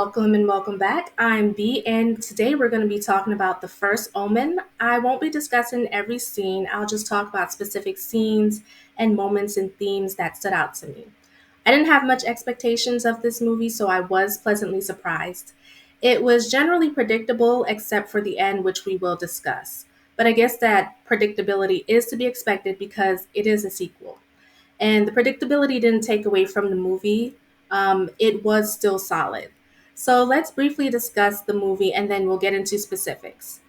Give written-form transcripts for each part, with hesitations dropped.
Welcome and welcome back. I'm B, and today we're going to be talking about the first Omen. I won't be discussing every scene, I'll just talk about specific scenes and moments and themes that stood out to me. I didn't have much expectations of this movie, so I was pleasantly surprised. It was generally predictable, except for the end, which we will discuss. But I guess that predictability is to be expected because it is a sequel. And the predictability didn't take away from the movie. It was still solid. So let's briefly discuss the movie and then we'll get into specifics.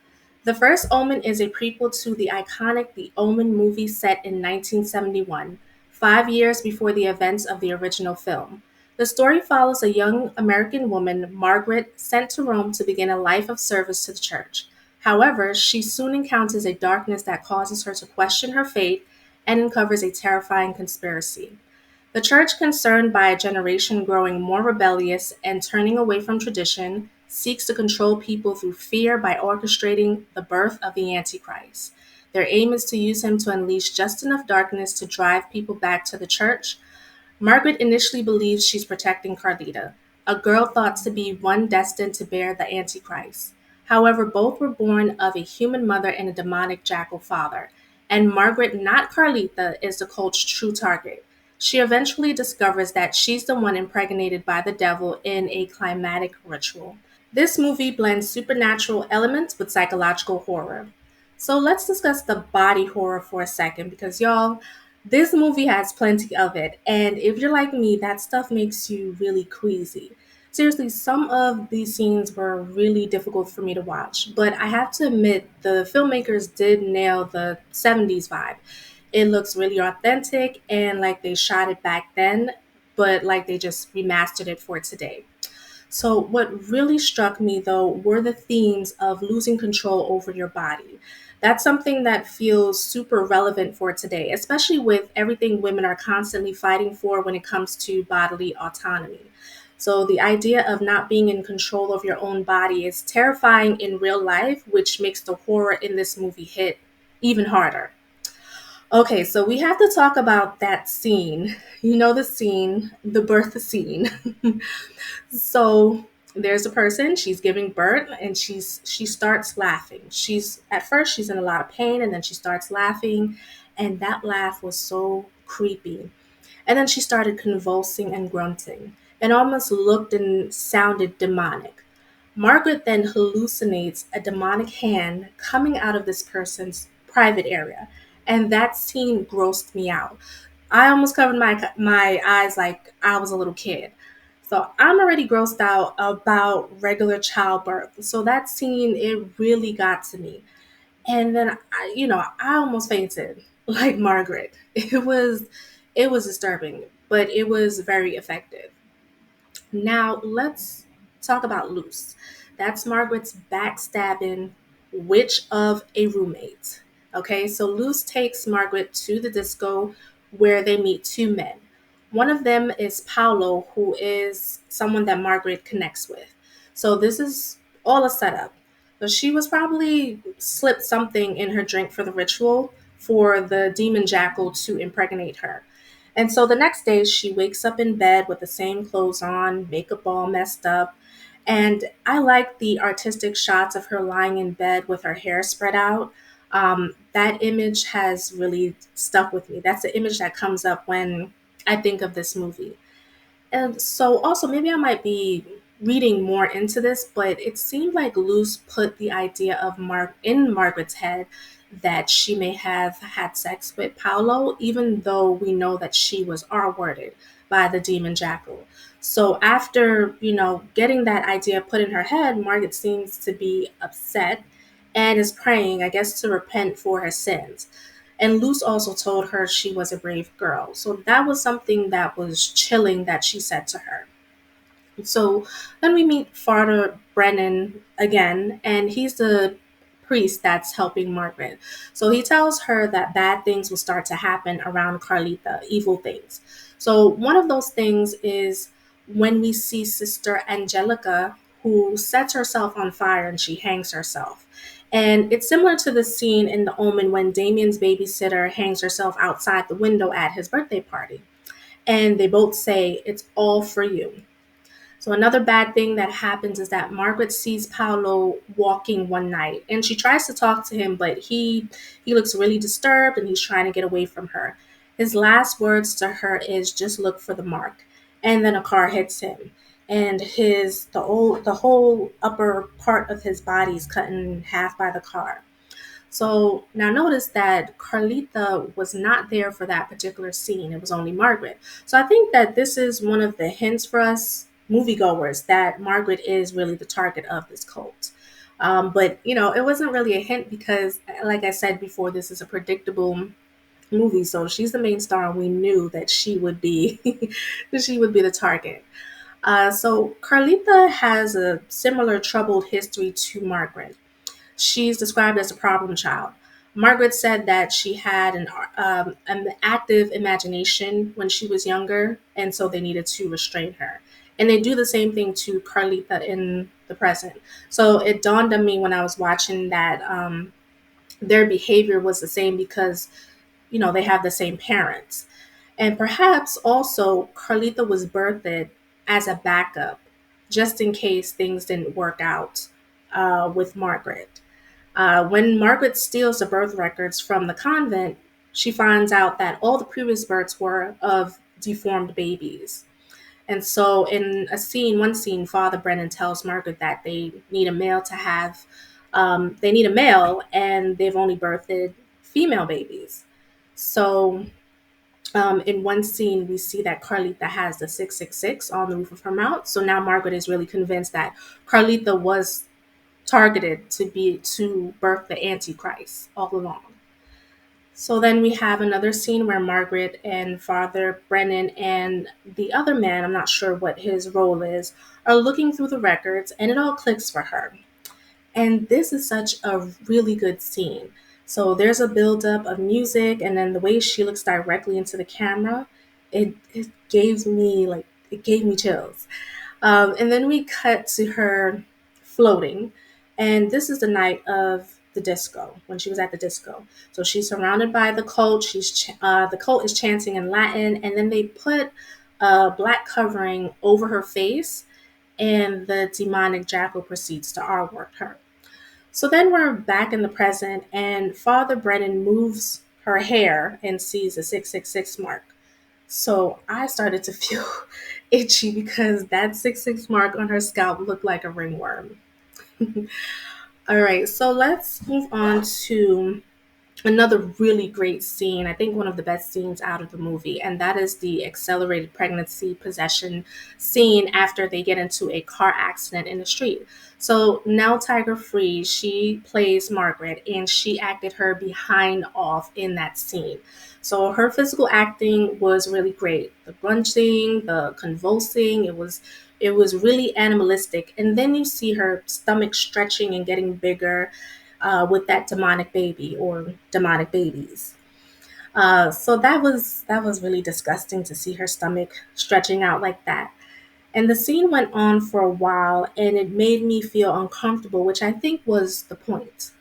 The First Omen is a prequel to the iconic The Omen movie set in 1971, 5 years before the events of the original film. The story follows a young American woman, Margaret, sent to Rome to begin a life of service to the church. However, she soon encounters a darkness that causes her to question her faith and uncovers a terrifying conspiracy. The church, concerned by a generation growing more rebellious and turning away from tradition, seeks to control people through fear by orchestrating the birth of the Antichrist. Their aim is to use him to unleash just enough darkness to drive people back to the church. Margaret initially believes she's protecting Carlita, a girl thought to be one destined to bear the Antichrist. However, both were born of a human mother and a demonic jackal father, and Margaret, not Carlita, is the cult's true target. She eventually discovers that she's the one impregnated by the devil in a climatic ritual. This movie blends supernatural elements with psychological horror. So let's discuss the body horror for a second because, y'all, this movie has plenty of it. And if you're like me, that stuff makes you really queasy. Seriously, some of these scenes were really difficult for me to watch, but I have to admit the filmmakers did nail the 70s vibe. It looks really authentic and like they shot it back then, but like they just remastered it for today. So, what really struck me though were the themes of losing control over your body. That's something that feels super relevant for today, especially with everything women are constantly fighting for when it comes to bodily autonomy. So, the idea of not being in control of your own body is terrifying in real life, which makes the horror in this movie hit even harder. Okay, so we have to talk about that scene. You know the scene, the birth scene. So there's a person, she's giving birth and she starts laughing. She's at first she's in a lot of pain and then she starts laughing and that laugh was so creepy. And then she started convulsing and grunting and almost looked and sounded demonic. Margaret then hallucinates a demonic hand coming out of this person's private area. And that scene grossed me out. I almost covered my eyes like I was a little kid. So I'm already grossed out about regular childbirth. So that scene, it really got to me. And then I almost fainted like Margaret. It was disturbing, but it was very effective. Now let's talk about Luce. That's Margaret's backstabbing witch of a roommate. Okay, so Luce takes Margaret to the disco where they meet two men. One of them is Paolo, who is someone that Margaret connects with. So this is all a setup. So she was probably slipped something in her drink for the ritual for the demon jackal to impregnate her. And so the next day, she wakes up in bed with the same clothes on, makeup all messed up. And I like the artistic shots of her lying in bed with her hair spread out. That image has really stuck with me. That's the image that comes up when I think of this movie. And so also maybe I might be reading more into this, but it seemed like Luce put the idea of Margaret's head that she may have had sex with Paolo, even though we know that she was R-worded by the demon jackal. So after, getting that idea put in her head, Margaret seems to be upset and is praying, I guess, to repent for her sins. And Luce also told her she was a brave girl. So that was something that was chilling that she said to her. So then we meet Father Brennan again, and he's the priest that's helping Margaret. So he tells her that bad things will start to happen around Carlita, evil things. So one of those things is when we see Sister Angelica, who sets herself on fire and she hangs herself. And it's similar to the scene in The Omen when Damien's babysitter hangs herself outside the window at his birthday party. And they both say, "It's all for you." So another bad thing that happens is that Margaret sees Paolo walking one night and she tries to talk to him, but he looks really disturbed and he's trying to get away from her. His last words to her is just look for the mark. And then a car hits him. And the whole upper part of his body is cut in half by the car. So now notice that Carlita was not there for that particular scene. It was only Margaret. So I think that this is one of the hints for us moviegoers that Margaret is really the target of this cult. But it wasn't really a hint because, like I said before, this is a predictable movie. So she's the main star, and we knew that she would be that she would be the target. So Carlita has a similar troubled history to Margaret. She's described as a problem child. Margaret said that she had an active imagination when she was younger, and so they needed to restrain her. And they do the same thing to Carlita in the present. So it dawned on me when I was watching that their behavior was the same because, they have the same parents. And perhaps also Carlita was birthed as a backup, just in case things didn't work out with Margaret. When Margaret steals the birth records from the convent, she finds out that all the previous births were of deformed babies. And so, in one scene, Father Brennan tells Margaret that they need a male, and they've only birthed female babies. So, in one scene, we see that Carlita has the 666 on the roof of her mouth. So now Margaret is really convinced that Carlita was targeted to birth the Antichrist all along. So then we have another scene where Margaret and Father Brennan and the other man, I'm not sure what his role is, are looking through the records and it all clicks for her. And this is such a really good scene. So there's a buildup of music and then the way she looks directly into the camera, it gave me chills. And then we cut to her floating. And this is the night of the disco, when she was at the disco. So she's surrounded by the cult. The cult is chanting in Latin. And then they put a black covering over her face. And the demonic jackal proceeds to R-word her. So then we're back in the present. And Father Brennan moves her hair and sees a 666 mark. So I started to feel itchy because that 666 mark on her scalp looked like a ringworm. All right, so let's move on to another really great scene. I think one of the best scenes out of the movie, and that is the accelerated pregnancy possession scene after they get into a car accident in the street. So Nell Tiger Free, she plays Margaret, and she acted her behind off in that scene. So her physical acting was really great. The grunting, the convulsing, it was really animalistic. And then you see her stomach stretching and getting bigger with that demonic baby or demonic babies. So that was really disgusting to see her stomach stretching out like that. And the scene went on for a while and it made me feel uncomfortable, which I think was the point.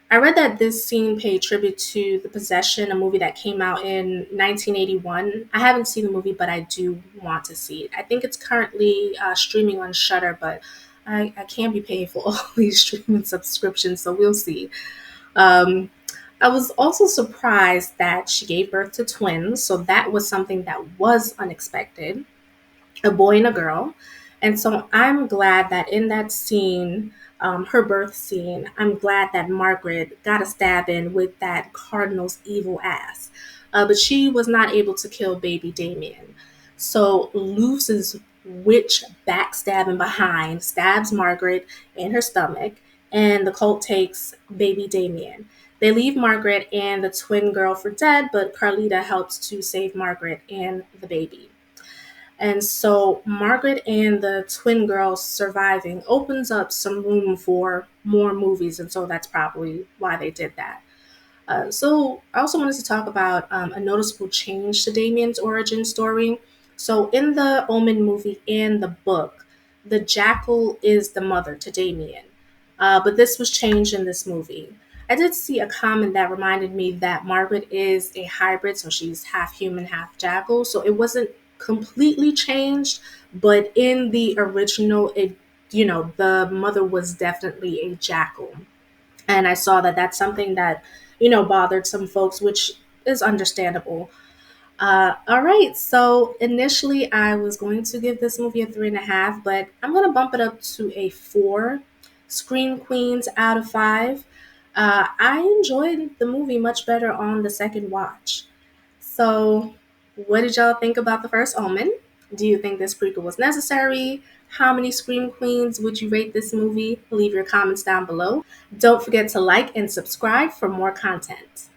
I read that this scene paid tribute to The Possession, a movie that came out in 1981. I haven't seen the movie, but I do want to see it. I think it's currently streaming on Shudder, but I can't be paying for all these streaming subscriptions, so we'll see. Um, I was also surprised that she gave birth to twins, so that was something that was unexpected, a boy and a girl. And so I'm glad that in that scene, her birth scene, I'm glad that Margaret got a stab in with that Cardinal's evil ass. But she was not able to kill baby Damien. So Luce's witch backstabbing behind stabs Margaret in her stomach, and the cult takes baby Damien. They leave Margaret and the twin girl for dead, but Carlita helps to save Margaret and the baby. And so Margaret and the twin girls surviving opens up some room for more movies. And so that's probably why they did that. So I also wanted to talk about a noticeable change to Damien's origin story. So in the Omen movie and the book, the jackal is the mother to Damien. But this was changed in this movie. I did see a comment that reminded me that Margaret is a hybrid, so she's half human, half jackal. So it wasn't completely changed, but in the original, the mother was definitely a jackal. And I saw that that's something that, bothered some folks, which is understandable. All right, so initially I was going to give this movie a 3.5, but I'm going to bump it up to a 4 Scream Queens out of 5. I enjoyed the movie much better on the second watch. So, what did y'all think about The First Omen? Do you think this prequel was necessary? How many Scream Queens would you rate this movie? Leave your comments down below. Don't forget to like and subscribe for more content.